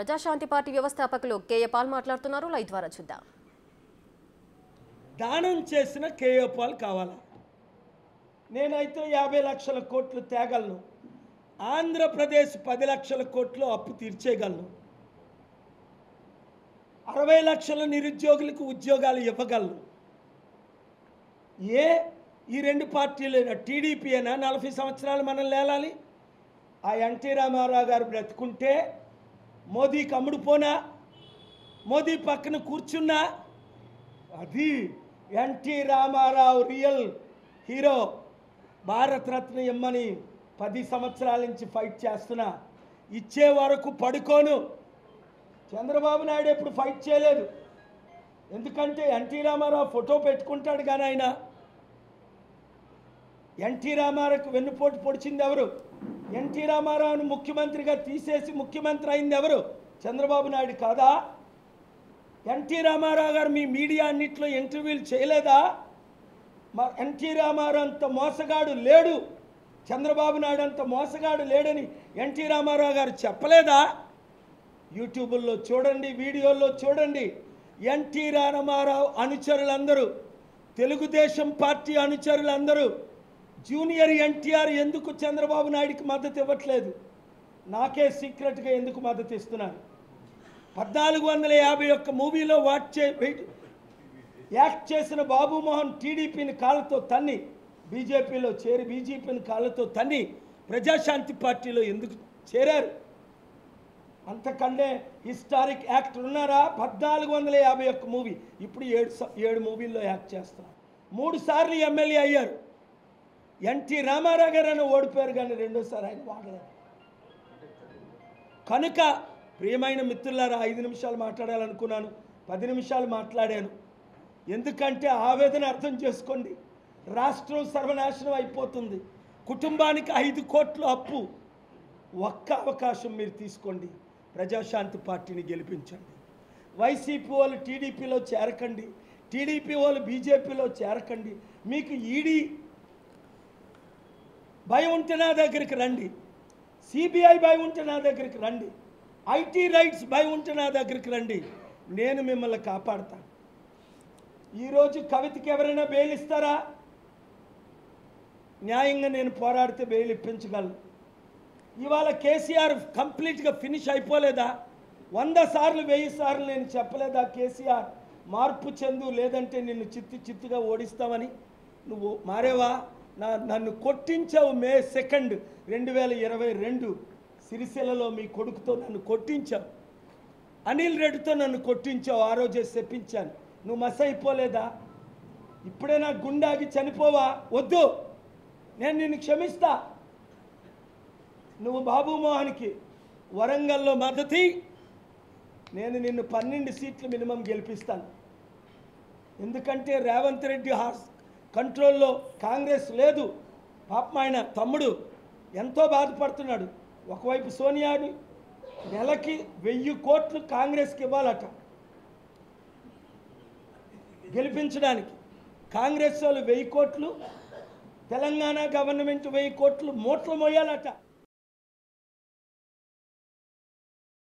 Praja Shanti party వ్యవస్థాపకులు KA Paul మాట్లాడుతున్నారు. Live ద్వారా చూద్దాం. దానం చేసిన కేఏ పాల్ కావాలా? నేనైతే 50 లక్షల కోట్లు తేగలను. ఆంధ్రప్రదేశ్ 10 లక్షల కోట్లు అప్పు తీర్చేయగలను. 60 లక్షల నిరుద్యోగులకు ఉద్యోగాలు ఇవ్వగలను. ఈ రెండు పార్టీలైనా టీడీపీ అయినా 40 సంవత్సరాలు మనం లేలాలి. ఆ ఎన్టీ రామారావు గారు బ్రతుకుంటే మోదీకి అమ్ముడుపోనా, మోదీ పక్కన కూర్చున్నా, అది ఎన్టీ రామారావు రియల్ హీరో. భారతరత్న ఇమ్మని 10 సంవత్సరాల నుంచి ఫైట్ చేస్తున్నా, ఇచ్చే వరకు పడుకోను. చంద్రబాబు నాయుడు ఎప్పుడు ఫైట్ చేయలేదు. ఎందుకంటే ఎన్టీ రామారావు ఫోటో పెట్టుకుంటాడు కానీ ఆయన ఎన్టీ రామారావుకు వెన్నుపోటు పొడిచింది ఎవరు? ఎన్టీ రామారావును ముఖ్యమంత్రిగా తీసేసి ముఖ్యమంత్రి అయింది ఎవరు? చంద్రబాబు నాయుడు కాదా? ఎన్టీ రామారావు గారు మీ మీడియా అన్నింటిలో ఇంటర్వ్యూలు చేయలేదా? మా ఎన్టీ రామారావు అంత మోసగాడు లేడు, చంద్రబాబు నాయుడు అంత మోసగాడు లేడని ఎన్టీ రామారావు గారు చెప్పలేదా? యూట్యూబ్లో చూడండి, వీడియోల్లో చూడండి. ఎన్టీ రామారావు అనుచరులందరూ, తెలుగుదేశం పార్టీ అనుచరులందరూ జూనియర్ ఎన్టీఆర్ ఎందుకు చంద్రబాబు నాయుడికి మద్దతు ఇవ్వట్లేదు? నాకే సీక్రెట్గా ఎందుకు మద్దతు ఇస్తున్నారు? 1451 మూవీలో యాక్ట్ చేసిన బాబు మోహన్ టీడీపీని కాళ్ళతో తన్ని బీజేపీలో చేరి బీజేపీని కాళ్ళతో తన్ని ప్రజాశాంతి పార్టీలో ఎందుకు చేరారు? అంతకంటే హిస్టారిక్ యాక్టర్ ఉన్నారా? 1451 మూవీ, ఇప్పుడు 7 మూవీల్లో యాక్ట్ చేస్తున్నారు. 3 సార్లు ఎమ్మెల్యే అయ్యారు. ఎన్టీ రామారావు గారు అని ఓడిపోయారు కానీ రెండోసారి ఆయన వాడలేదు. కనుక ప్రియమైన మిత్రులారా, 5 నిమిషాలు మాట్లాడాలనుకున్నాను, 10 నిమిషాలు మాట్లాడాను. ఎందుకంటే ఆవేదన అర్థం చేసుకోండి. రాష్ట్రం సర్వనాశనం అయిపోతుంది. కుటుంబానికి 5 కోట్ల అప్పు. ఒక్క అవకాశం మీరు తీసుకోండి, ప్రజాశాంతి పార్టీని గెలిపించండి. వైసీపీ వాళ్ళు టీడీపీలో చేరకండి, టీడీపీ వాళ్ళు బీజేపీలో చేరకండి. మీకు ఈడీ భయం ఉంటే నా దగ్గరికి రండి, సిబిఐ భయం ఉంటే నా దగ్గరికి రండి, ఐటీ రైట్స్ భయం ఉంటే నా దగ్గరికి రండి. నేను మిమ్మల్ని కాపాడుతాను. ఈరోజు కవితకి ఎవరైనా బెయిల్ ఇస్తారా? న్యాయంగా నేను పోరాడితే బెయిల్ ఇప్పించగలను. ఇవాళ కేసీఆర్ కంప్లీట్గా ఫినిష్ అయిపోలేదా? 100 సార్లు 1000 సార్లు నేను చెప్పలేదా కేసీఆర్ మార్పు చెందు, లేదంటే నిన్ను చిత్తుగా ఓడిస్తామని? నువ్వు మారేవా? నన్ను కొట్టించావు. మే 2, 2022 సిరిసిల్లలో మీ కొడుకుతో నన్ను కొట్టించావు. అనిల్ రెడ్డితో నన్ను కొట్టించావు. ఆ రోజే చెప్పించాను. నువ్వు మస్ అయిపోలేదా? ఇప్పుడే నా గుండాగి చనిపోవా? వద్దు, నేను నిన్ను క్షమిస్తా. నువ్వు బాబు మోహన్కి వరంగల్లో మద్దతు, నేను నిన్ను 12 సీట్లు మినిమం గెలిపిస్తాను. ఎందుకంటే రేవంత్ రెడ్డి కంట్రోల్లో కాంగ్రెస్ లేదు. పాపం ఆయన తమ్ముడు ఎంతో బాధపడుతున్నాడు. ఒకవైపు సోనియాని నెలకి 1000 కోట్లు కాంగ్రెస్కి ఇవ్వాలట గెలిపించడానికి. కాంగ్రెస్ వాళ్ళు 1000 కోట్లు, తెలంగాణ గవర్నమెంట్ 1000 కోట్లు మూటలు మోయాలట.